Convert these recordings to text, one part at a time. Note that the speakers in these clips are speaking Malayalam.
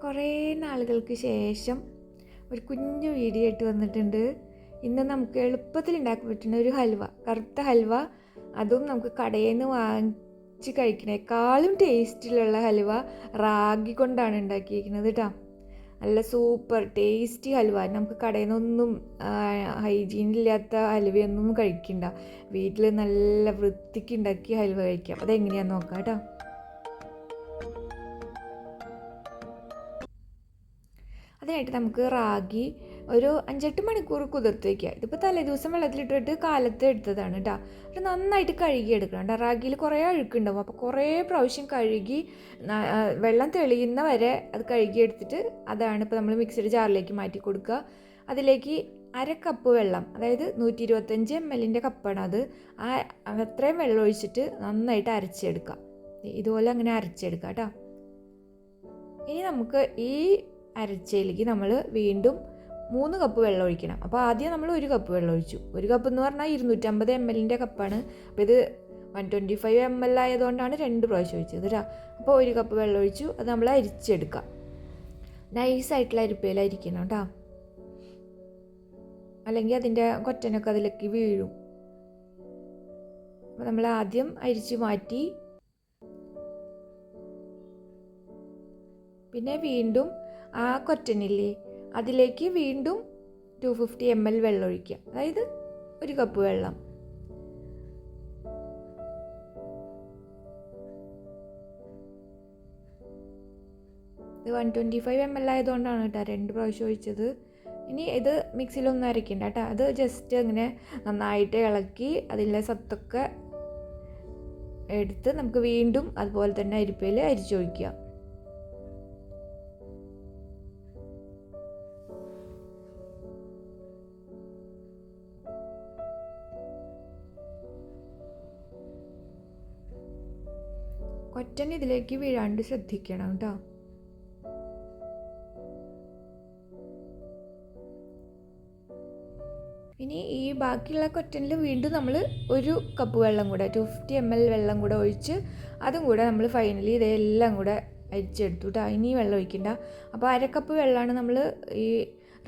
കുറേ നാളുകൾക്ക് ശേഷം ഒരു കുഞ്ഞു വീഡിയോ ആയിട്ട് വന്നിട്ടുണ്ട്. ഇന്ന് നമുക്ക് എളുപ്പത്തിൽ ഉണ്ടാക്കാൻ പറ്റുന്ന ഒരു ഹൽവ, കറുത്ത ഹൽവ, അതും നമുക്ക് കടയിൽ നിന്ന് വാങ്ങിച്ച് കഴിക്കണേക്കാളും ടേസ്റ്റിലുള്ള ഹൽവ റാഗി കൊണ്ടാണ് ഉണ്ടാക്കിയിരിക്കുന്നത് കേട്ടോ. നല്ല സൂപ്പർ ടേസ്റ്റി ഹൽവ. നമുക്ക് കടയിൽ നിന്നൊന്നും ഹൈജീനില്ലാത്ത ഹൽവയൊന്നും കഴിക്കണ്ട, വീട്ടിൽ നല്ല വൃത്തിക്ക് ഉണ്ടാക്കി ഹൽവ കഴിക്കാം. അതെങ്ങനെയാണെന്ന് നോക്കാം കേട്ടോ. അതിനായിട്ട് നമുക്ക് റാഗി ഒരു 5-8 മണിക്കൂർ കുതിർത്ത് വയ്ക്കുക. ഇതിപ്പോൾ തലേദിവസം വെള്ളത്തിലിട്ടിട്ട് കാലത്ത് എടുത്തതാണ് കേട്ടോ. അത് നന്നായിട്ട് കഴുകിയെടുക്കണം കേട്ടോ. റാഗിയിൽ കുറേ അഴുക്കുണ്ടാവും, അപ്പോൾ കുറേ പ്രാവശ്യം കഴുകി വെള്ളം തെളിയുന്ന വരെ അത് കഴുകിയെടുത്തിട്ട് അതാണ് ഇപ്പോൾ നമ്മൾ മിക്സിയുടെ ജാറിലേക്ക് മാറ്റി കൊടുക്കുക. അതിലേക്ക് 1/2 കപ്പ് വെള്ളം, അതായത് 125 ml കപ്പാണ് അത്. അത്രയും വെള്ളം ഒഴിച്ചിട്ട് നന്നായിട്ട് അരച്ചെടുക്കുക. ഇതുപോലെ അങ്ങനെ അരച്ചെടുക്കുക കേട്ടോ. ഇനി നമുക്ക് ഈ അരച്ചയിലേക്ക് നമ്മൾ വീണ്ടും 3 കപ്പ് വെള്ളം ഒഴിക്കണം. അപ്പോൾ ആദ്യം നമ്മൾ 1 കപ്പ് വെള്ളം ഒഴിച്ചു. 1 കപ്പ് എന്ന് പറഞ്ഞാൽ 250 ml കപ്പാണ്. അപ്പോൾ ഇത് 125 ml ആയതുകൊണ്ടാണ് 2 പ്രാവശ്യം ഒഴിച്ചത് കേട്ടോ. അപ്പോൾ 1 കപ്പ് വെള്ളം ഒഴിച്ചു. അത് നമ്മൾ അരിച്ചെടുക്കാം. നൈസായിട്ടുള്ള അരിപ്പയിലായിരിക്കണം കേട്ടോ, അല്ലെങ്കിൽ അതിൻ്റെ കൊറ്റനൊക്കെ അതിലേക്ക് വീഴും. അപ്പോൾ നമ്മൾ ആദ്യം അരിച്ച് മാറ്റി, പിന്നെ വീണ്ടും ആ കൊറ്റനില്ലേ അതിലേക്ക് വീണ്ടും 250 ml വെള്ളം ഒഴിക്കുക, അതായത് 1 കപ്പ് വെള്ളം. ഇത് 125 ml ആയതുകൊണ്ടാണ് കേട്ടോ 2 പ്രാവശ്യം ഒഴിച്ചത്. ഇനി ഇത് മിക്സിയിലൊന്നും അരയ്ക്കണ്ട കേട്ടോ. അത് ജസ്റ്റ് അങ്ങനെ നന്നായിട്ട് ഇളക്കി അതിലെ സത്തൊക്കെ എടുത്ത് നമുക്ക് വീണ്ടും അതുപോലെ തന്നെ അരിപ്പയിൽ അരിച്ചൊഴിക്കുക. കൊറ്റൻ ഇതിലേക്ക് വീഴാണ്ട് ശ്രദ്ധിക്കണം കേട്ടോ. ഇനി ഈ ബാക്കിയുള്ള കൊറ്റനിൽ വീണ്ടും നമ്മൾ 1 കപ്പ് വെള്ളം കൂടെ 250 ml വെള്ളം കൂടെ ഒഴിച്ച് അതും കൂടെ നമ്മൾ ഫൈനലി ഇതെല്ലാം കൂടെ അരിച്ചെടുത്തു കേട്ടോ. ഇനി വെള്ളം ഒഴിക്കണ്ട. അപ്പോൾ 1/2 കപ്പ് വെള്ളമാണ് നമ്മൾ ഈ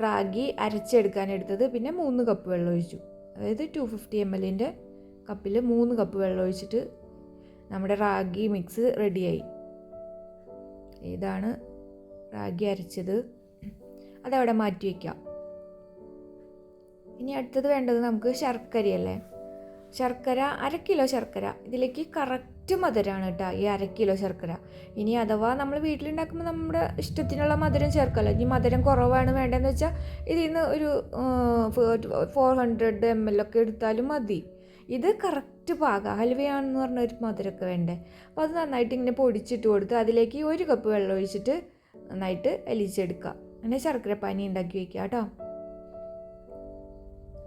റാഗി അരച്ചെടുക്കാനെടുത്തത്. പിന്നെ 3 കപ്പ് വെള്ളം ഒഴിച്ചു, അതായത് 250 ml കപ്പിൽ 3 കപ്പ് വെള്ളം ഒഴിച്ചിട്ട് നമ്മുടെ റാഗി മിക്സ് റെഡിയായി. ഇതാണ് റാഗി അരച്ചത്. അതവിടെ മാറ്റി വയ്ക്കാം. ഇനി അടുത്തത് വേണ്ടത് നമുക്ക് ശർക്കരയല്ലേ. ശർക്കര 1/2 കിലോ ശർക്കര. ഇതിലേക്ക് കറക്റ്റ് മധുരമാണ് കേട്ടോ ഈ 1/2 കിലോ ശർക്കര. ഇനി അഥവാ നമ്മൾ വീട്ടിലുണ്ടാക്കുമ്പോൾ നമ്മുടെ ഇഷ്ടത്തിനുള്ള മധുരം ചേർക്കല്ലോ. ഇനി മധുരം കുറവാണ് വേണ്ടതെന്ന് വെച്ചാൽ ഇതിൽ നിന്ന് ഒരു 400 ml ഒക്കെ എടുത്താലും മതി. ഇത് കറക്റ്റ് പാകം. ഹൽവയാണെന്ന് പറഞ്ഞ ഒരു മധുരമൊക്കെ വേണ്ടേ. അപ്പോൾ അത് നന്നായിട്ട് ഇങ്ങനെ പൊടിച്ചിട്ട് കൊടുത്ത് അതിലേക്ക് 1 കപ്പ് വെള്ളം ഒഴിച്ചിട്ട് നന്നായിട്ട് അലിച്ചെടുക്കുക. അങ്ങനെ ശർക്കര പാനി ഉണ്ടാക്കി വയ്ക്കുക കേട്ടോ.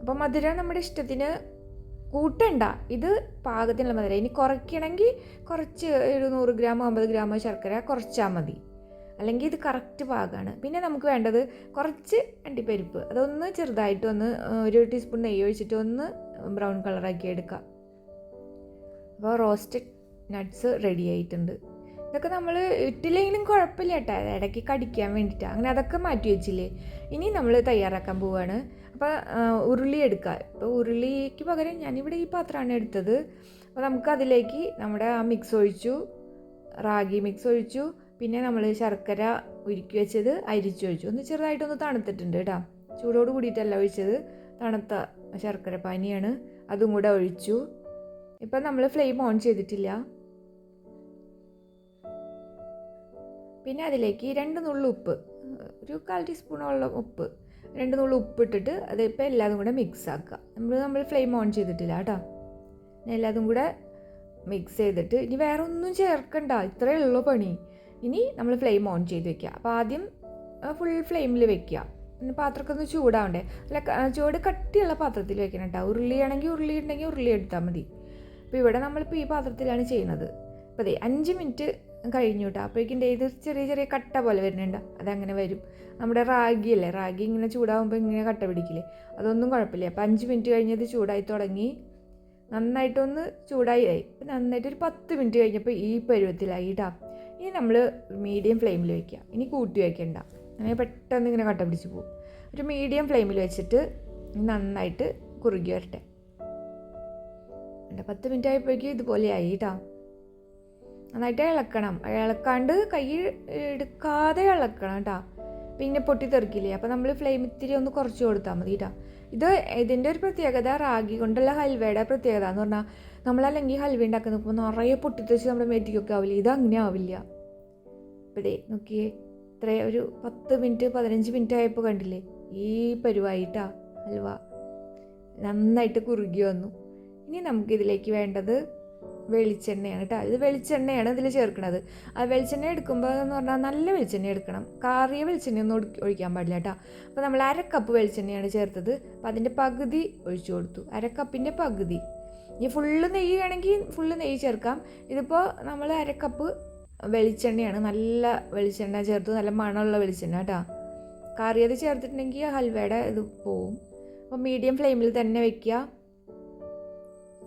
അപ്പോൾ മധുരം നമ്മുടെ ഇഷ്ടത്തിന് കൂട്ടണ്ട, ഇത് പാകത്തിനുള്ള മധുരം. ഇനി കുറയ്ക്കണമെങ്കിൽ കുറച്ച് ഒരു 100 ഗ്രാമോ 50 ഗ്രാമോ ശർക്കര കുറച്ചാൽ മതി, അല്ലെങ്കിൽ ഇത് കറക്റ്റ് പാകമാണ്. പിന്നെ നമുക്ക് വേണ്ടത് കുറച്ച് അണ്ടിപ്പരിപ്പ്, അതൊന്ന് ചെറുതായിട്ടൊന്ന് 1 ടീസ്പൂൺ നെയ്യ് ഒഴിച്ചിട്ട് ഒന്ന് ബ്രൗൺ കളറാക്കി എടുക്കുക. അപ്പോൾ റോസ്റ്റഡ് നട്ട്സ് റെഡി ആയിട്ടുണ്ട്. ഇതൊക്കെ നമ്മൾ ഇട്ടില്ലെങ്കിലും കുഴപ്പമില്ല കേട്ടോ, ഇടയ്ക്ക് കടിക്കാൻ വേണ്ടിയിട്ടാണ്. അങ്ങനെ അതൊക്കെ മാറ്റി വെച്ചില്ലേ. ഇനി നമ്മൾ തയ്യാറാക്കാൻ പോവുകയാണ്. അപ്പോൾ ഉരുളി എടുക്കുക. ഇപ്പോൾ ഉരുളിക്ക് പകരം ഞാനിവിടെ ഈ പാത്രമാണ് എടുത്തത്. അപ്പോൾ നമുക്ക് അതിലേക്ക് നമ്മുടെ ആ മിക്സ് ഒഴിച്ചു, റാഗി മിക്സ് ഒഴിച്ചു, പിന്നെ നമ്മൾ ശർക്കര ഉരുക്കി വെച്ചത് അരിച്ചൊഴിച്ചു. ഒന്ന് ചെറുതായിട്ടൊന്ന് തണുത്തിട്ടുണ്ട് കേട്ടോ, ചൂടോട് കൂടിയിട്ടല്ല ഒഴിച്ചത്, തണുത്ത ശർക്കര പാനിയാണ്. അതും കൂടെ ഒഴിച്ചു. ഇപ്പം നമ്മൾ ഫ്ലെയിം ഓൺ ചെയ്തിട്ടില്ല. പിന്നെ അതിലേക്ക് 2 നുള്ളു ഉപ്പ്, ഒരു 1/4 ടീസ്പൂണോളം ഉപ്പ്, 2 നുള്ളു ഉപ്പ് ഇട്ടിട്ട് അതിപ്പോൾ എല്ലാതും കൂടെ മിക്സ് ആക്കുക. നമ്മൾ ഫ്ലെയിം ഓൺ ചെയ്തിട്ടില്ല കേട്ടോ. എല്ലാതും കൂടെ മിക്സ് ചെയ്തിട്ട് ഇനി വേറെ ഒന്നും ചേർക്കണ്ട, ഇത്രയേ ഉള്ളൂ പണി. ഇനി നമ്മൾ ഫ്ലെയിം ഓൺ ചെയ്ത് വെക്കുക. അപ്പോൾ ആദ്യം ഫുൾ ഫ്ലെയിമിൽ വെക്കുക. പിന്നെ പാത്രമൊക്കെ ഒന്ന് ചൂടാവണ്ടേ. അല്ല, ചൂട് കട്ടിയുള്ള പാത്രത്തിൽ വെക്കണം കേട്ടോ. ഉരുളിയാണെങ്കിൽ ഉരുളി ഉണ്ടെങ്കിൽ ഉരുളി എടുത്താൽ മതി. അപ്പോൾ ഇവിടെ നമ്മളിപ്പോൾ ഈ പാത്രത്തിലാണ് ചെയ്യുന്നത്. അപ്പോൾ അതെ 5 മിനിറ്റ് കഴിഞ്ഞു കേട്ടോ. അപ്പോഴേക്കും ഇത് ചെറിയ ചെറിയ കട്ട പോലെ വരുന്നുണ്ട്. അതങ്ങനെ വരും. നമ്മുടെ റാഗി അല്ലേ, റാഗി ഇങ്ങനെ ചൂടാകുമ്പോൾ ഇങ്ങനെ കട്ട പിടിക്കില്ലേ, അതൊന്നും കുഴപ്പമില്ല. അപ്പോൾ 5 മിനിറ്റ് കഴിഞ്ഞത് ചൂടായി തുടങ്ങി, നന്നായിട്ടൊന്ന് ചൂടായി. നന്നായിട്ട് ഒരു 10 മിനിറ്റ് കഴിഞ്ഞപ്പോൾ ഈ പരുവത്തിലായി കേട്ടോ. ഇനി ഇനി നമ്മൾ മീഡിയം ഫ്ലെയിമിൽ വയ്ക്കുക. ഇനി കൂട്ടി വയ്ക്കണ്ട, അങ്ങനെ പെട്ടെന്ന് ഇങ്ങനെ കട്ട പിടിച്ച് പോകും. ഒരു മീഡിയം ഫ്ലെയിമിൽ വെച്ചിട്ട് നന്നായിട്ട് കുറുകി വരട്ടെ. 10 മിനിറ്റ് ആയപ്പോഴേക്കും ഇതുപോലെയായി കേട്ടോ. നന്നായിട്ട് ഇളക്കണം, ഇളക്കാണ്ട് കൈ എടുക്കാതെ ഇളക്കണം കേട്ടോ, പിന്നെ പൊട്ടി തെറിക്കില്ലേ. അപ്പോൾ നമ്മൾ ഫ്ലെയിം ഇത്തിരി ഒന്ന് കുറച്ച് കൊടുത്താൽ മതി കേട്ടോ. ഇതിൻ്റെ ഒരു പ്രത്യേകത, റാഗി കൊണ്ടുള്ള ഹൽവയുടെ പ്രത്യേകത എന്ന് പറഞ്ഞാൽ നമ്മളല്ലെങ്കിൽ ഹൽവ ഉണ്ടാക്കി നോക്കുമ്പോൾ നിറയെ പൊട്ടിത്തെറിച്ച് നമ്മുടെ മേത്തിക്കൊക്കെ ആവില്ല. ഇത് അങ്ങനെ ആവില്ല. ഇപ്പോഴേ നോക്കിയേ, ഒരു 10 മിനിറ്റ് 15 മിനിറ്റ് ആയപ്പോൾ കണ്ടില്ലേ ഈ പരുവായിട്ടാ ഹൽവ നന്നായിട്ട് കുറുകി വന്നു. ഇനി നമുക്കിതിലേക്ക് വേണ്ടത് വെളിച്ചെണ്ണയാണ് കേട്ടോ. ഇത് വെളിച്ചെണ്ണയാണ് ഇതിൽ ചേർക്കുന്നത്. ആ വെളിച്ചെണ്ണ എടുക്കുമ്പോൾ എന്ന് പറഞ്ഞാൽ നല്ല വെളിച്ചെണ്ണ എടുക്കണം, കാറിയ വെളിച്ചെണ്ണയൊന്നും ഒഴിക്കാൻ പാടില്ല കേട്ടോ. അപ്പോൾ നമ്മൾ 1/2 കപ്പ് വെളിച്ചെണ്ണയാണ് ചേർത്തത്. അപ്പോൾ അതിൻ്റെ പകുതി ഒഴിച്ചു കൊടുത്തു, 1/2 കപ്പിൻ്റെ പകുതി. ഇനി ഫുള്ള് നെയ്യ് വേണമെങ്കിൽ ഫുള്ള് നെയ്യ് ചേർക്കാം. ഇതിപ്പോൾ നമ്മൾ 1/2 കപ്പ് വെളിച്ചെണ്ണയാണ്, നല്ല വെളിച്ചെണ്ണ ചേർത്ത്, നല്ല മണമുള്ള വെളിച്ചെണ്ണ കേട്ടോ. കാറിയത് ചേർത്തിട്ടുണ്ടെങ്കിൽ ഹൽവയുടെ ഇത് പോവും. അപ്പോൾ മീഡിയം ഫ്ലെയിമിൽ തന്നെ വെക്കുക.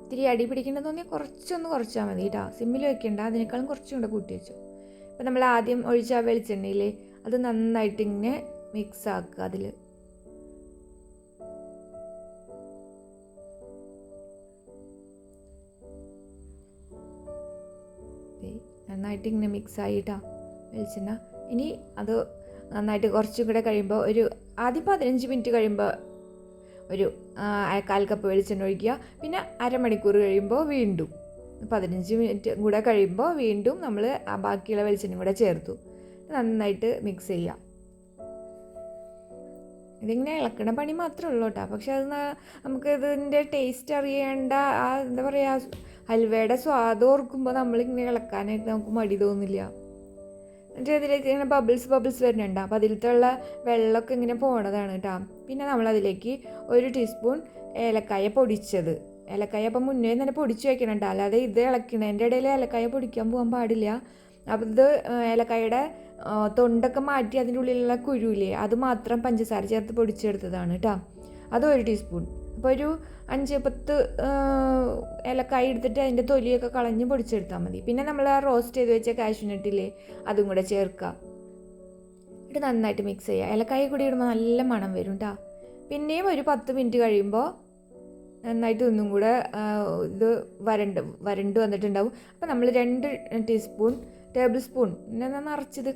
ഇത്തിരി അടി പിടിക്കേണ്ടത് തോന്നിയാൽ കുറച്ചൊന്ന് കുറച്ചാൽ മതി കേട്ടോ, സിമ്മിൽ വെക്കേണ്ട, അതിനേക്കാളും കുറച്ചും കൂടെ കൂട്ടി വെച്ചു. അപ്പോൾ നമ്മൾ ആദ്യം ഒഴിച്ച ആ വെളിച്ചെണ്ണയില്ലേ, അത് നന്നായിട്ട് ഇങ്ങനെ മിക്സ് ആക്കുക. അതിൽ നന്നായിട്ട് ഇങ്ങനെ മിക്സ് ആയിട്ടാ വെളിച്ചെണ്ണ. ഇനി അത് നന്നായിട്ട് കുറച്ചും കൂടെ കഴിയുമ്പോൾ ആദ്യം 15 മിനിറ്റ് കഴിയുമ്പോൾ ഒരു 1/4 കപ്പ് വെളിച്ചെണ്ണ ഒഴിക്കുക. പിന്നെ അരമണിക്കൂർ കഴിയുമ്പോൾ വീണ്ടും 15 മിനിറ്റ് കൂടെ കഴിയുമ്പോൾ വീണ്ടും നമ്മൾ ആ ബാക്കിയുള്ള വെളിച്ചെണ്ണയും കൂടെ ചേർത്തു നന്നായിട്ട് മിക്സ് ചെയ്യുക. ഇതിങ്ങനെ ഇളക്കണ പണി മാത്രമേ ഉള്ളൂ കേട്ടോ. പക്ഷെ അത് നമുക്ക് ഇതിൻ്റെ ടേസ്റ്റ് അറിയേണ്ട, എന്താ പറയുക, ഹൽവയുടെ സ്വാദ് ഓർക്കുമ്പോൾ നമ്മളിങ്ങനെ ഇളക്കാനായിട്ട് നമുക്ക് മടി തോന്നില്ല. എന്നിട്ട് ഇതിലേക്ക് ഇങ്ങനെ ബബിൾസ് വരുന്നുണ്ട്. അപ്പോൾ അതിലത്തുള്ള വെള്ളമൊക്കെ ഇങ്ങനെ പോണതാണ് കേട്ടോ. പിന്നെ നമ്മളതിലേക്ക് 1 ടീസ്പൂൺ ഏലക്കായ പൊടിച്ചത്. ഏലക്കായ അപ്പം മുന്നേ തന്നെ പൊടിച്ച് വെക്കണം കേട്ടോ, അല്ലാതെ ഇത് ഇളക്കണതിൻ്റെ ഇടയിൽ ഏലക്കായ പൊടിക്കാൻ പോകാൻ പാടില്ല. അപ്പോൾ ഇത് ഏലക്കായുടെ തൊണ്ടൊക്കെ മാറ്റി അതിൻ്റെ ഉള്ളിലുള്ള കുരുവില്ലേ, അത് മാത്രം പഞ്ചസാര ചേർത്ത് പൊടിച്ചെടുത്തതാണ് കേട്ടോ. അത് 1 ടീസ്പൂൺ. അപ്പോൾ ഒരു 5-10 ഏലക്കായ എടുത്തിട്ട് അതിൻ്റെ തൊലിയൊക്കെ കളഞ്ഞ് പൊടിച്ചെടുത്താൽ മതി. പിന്നെ നമ്മൾ ആ റോസ്റ്റ് ചെയ്ത് വെച്ച കാഷ്യൂനട്ടില്ലേ, അതും കൂടെ ചേർക്കുക. എന്നിട്ട് നന്നായിട്ട് മിക്സ് ചെയ്യുക. ഏലക്കായ കൂടി ഇടുമ്പോൾ നല്ല മണം വരും കേട്ടോ. പിന്നെയും ഒരു 10 മിനിറ്റ് കഴിയുമ്പോൾ നന്നായിട്ട് ഒന്നും കൂടെ ഇത് വരണ്ട് വന്നിട്ടുണ്ടാവും. അപ്പോൾ നമ്മൾ 2 ടേബിൾ സ്പൂൺ നിറച്ചത്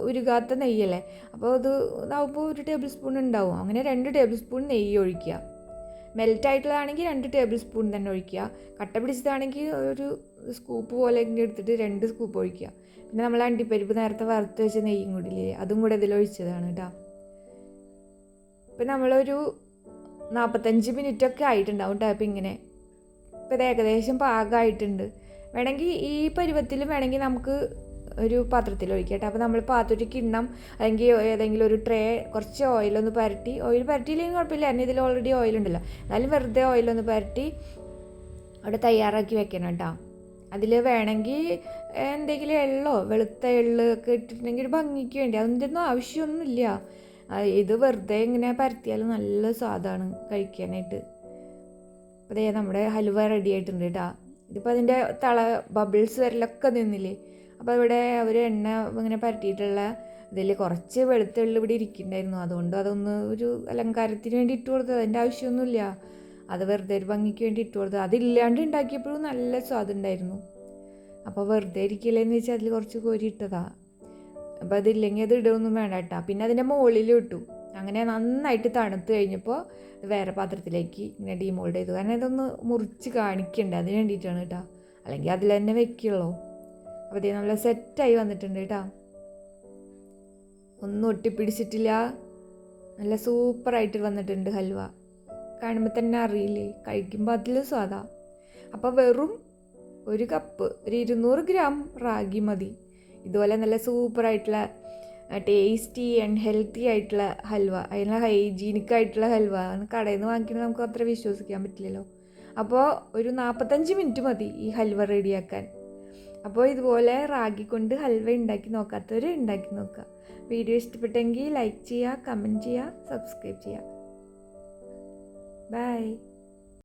ഉരുകാത്ത നെയ്യല്ലേ, അപ്പോൾ ഇതാവുമ്പോൾ 1 ടേബിൾ സ്പൂൺ ഉണ്ടാവും. അങ്ങനെ 2 ടേബിൾ സ്പൂൺ നെയ്യ് ഒഴിക്കുക. മെൽറ്റായിട്ടുള്ളതാണെങ്കിൽ 2 ടേബിൾ സ്പൂൺ തന്നെ ഒഴിക്കുക. കട്ട പിടിച്ചതാണെങ്കിൽ ഒരു സ്കൂപ്പ് പോലെ എടുത്തിട്ട് 2 സ്കൂപ്പ് ഒഴിക്കുക. പിന്നെ നമ്മൾ അണ്ടിപ്പരിപ്പ് നേരത്തെ വറുത്ത് വെച്ച നെയ്യും കൂടിയില്ലേ, അതും കൂടെ ഇതിലൊഴിച്ചതാണ് കേട്ടോ. ഇപ്പം നമ്മളൊരു 45 മിനിറ്റൊക്കെ ആയിട്ടുണ്ടാവും കേട്ടോ. അപ്പം ഇങ്ങനെ ഇപ്പം ഇത് ഏകദേശം പാകമായിട്ടുണ്ട്. വേണമെങ്കിൽ ഈ പരുവത്തിൽ വേണമെങ്കിൽ നമുക്ക് ഒരു പാത്രത്തിൽ ഒഴിക്കാം കേട്ടോ. അപ്പോൾ നമ്മൾ പാത്രത്തിൽ കിണ്ണം അല്ലെങ്കിൽ ഏതെങ്കിലും ഒരു ട്രേ കുറച്ച് ഓയിലൊന്ന് പുരട്ടി, ഓയിൽ പുരട്ടിയില്ലെങ്കിൽ കുഴപ്പമില്ല, എന്നെ ഇതിൽ ഓൾറെഡി ഓയിലുണ്ടല്ലോ, എന്നാലും വെറുതെ ഓയിലൊന്ന് പുരട്ടി അവിടെ തയ്യാറാക്കി വെക്കണം കേട്ടോ. അതിൽ വേണമെങ്കിൽ എന്തെങ്കിലും എള്ളോ വെളുത്ത എള്ള് ഒക്കെ ഇട്ടിട്ടുണ്ടെങ്കിൽ ഒരു ഭംഗിക്ക് വേണ്ടി, അതിൻ്റെ ഒന്നും ആവശ്യമൊന്നുമില്ല. ഇത് വെറുതെ ഇങ്ങനെ പരത്തിയാലും നല്ല സ്വാദാണ് കഴിക്കാനായിട്ട്. അപ്പോൾ അതേ നമ്മുടെ ഹലുവ റെഡി ആയിട്ടുണ്ട് കേട്ടോ. ഇതിപ്പോൾ അതിൻ്റെ ബബിൾസ് വരലൊക്കെ നിന്നില്ലേ. അപ്പോൾ ഇവിടെ അവർ എണ്ണ ഇങ്ങനെ പരട്ടിയിട്ടുള്ള ഇതിൽ കുറച്ച് വെളുത്തുള്ളി ഇവിടെ ഇരിക്കുന്നുണ്ടായിരുന്നു, അതുകൊണ്ട് അതൊന്ന് ഒരു അലങ്കാരത്തിന് വേണ്ടി ഇട്ട് കൊടുത്തത്, അതിൻ്റെ ആവശ്യമൊന്നുമില്ല. അത് വെറുതെ ഒരു ഭംഗിക്ക് വേണ്ടി ഇട്ട് കൊടുത്തത്. അതില്ലാണ്ട് ഉണ്ടാക്കിയപ്പോഴും നല്ല സ്വാദുണ്ടായിരുന്നു. അപ്പോൾ വെറുതെ ഇരിക്കില്ലെന്ന് വെച്ചാൽ അതിൽ കുറച്ച് കോരി ഇട്ടതാണ്. അപ്പോൾ അതില്ലെങ്കിൽ അത് ഇടുകയൊന്നും വേണ്ട കേട്ടോ. പിന്നെ അതിൻ്റെ മുകളിൽ ഇട്ടു. അങ്ങനെ നന്നായിട്ട് തണുത്ത് കഴിഞ്ഞപ്പോൾ വേറെ പാത്രത്തിലേക്ക് ഇങ്ങനെ ഡീമോൾഡ് ചെയ്തു. കാരണം ഇതൊന്ന് മുറിച്ച് കാണിക്കണ്ടേ, അതിന് വേണ്ടിയിട്ടാണ് കേട്ടോ, അല്ലെങ്കിൽ അതിൽ തന്നെ വെക്കുള്ളൂ. അപ്പോൾ ഇത് നല്ല സെറ്റായി വന്നിട്ടുണ്ട് കേട്ടോ, ഒന്നും ഒട്ടിപ്പിടിച്ചിട്ടില്ല, നല്ല സൂപ്പറായിട്ട് വന്നിട്ടുണ്ട് ഹൽവ. കാണുമ്പോൾ തന്നെ അറിയില്ലേ, കഴിക്കുമ്പോൾ അതിലും സ്വാദാ. അപ്പോൾ വെറും 1 കപ്പ് 200 ഗ്രാം റാഗി മതി ഇതുപോലെ നല്ല സൂപ്പറായിട്ടുള്ള ടേസ്റ്റി ആൻഡ് ഹെൽത്തി ആയിട്ടുള്ള ഹൽവ, അതിനുള്ള ഹൈജീനിക്കായിട്ടുള്ള ഹൽവ. കടയിൽ നിന്ന് വാങ്ങിക്കുന്നത് നമുക്ക് അത്ര വിശ്വസിക്കാൻ പറ്റില്ലല്ലോ. അപ്പോൾ ഒരു 45 മിനിറ്റ് മതി ഈ ഹൽവ റെഡിയാക്കാൻ. അപ്പോൾ ഇതുപോലെ റാഗി കൊണ്ട് ഹൽവ ഉണ്ടാക്കി നോക്കാത്തവർ ഉണ്ടാക്കി നോക്കുക. വീഡിയോ ഇഷ്ടപ്പെട്ടെങ്കിൽ ലൈക്ക് ചെയ്യുക, കമൻറ്റ് ചെയ്യുക, സബ്സ്ക്രൈബ് ചെയ്യുക. ബൈ.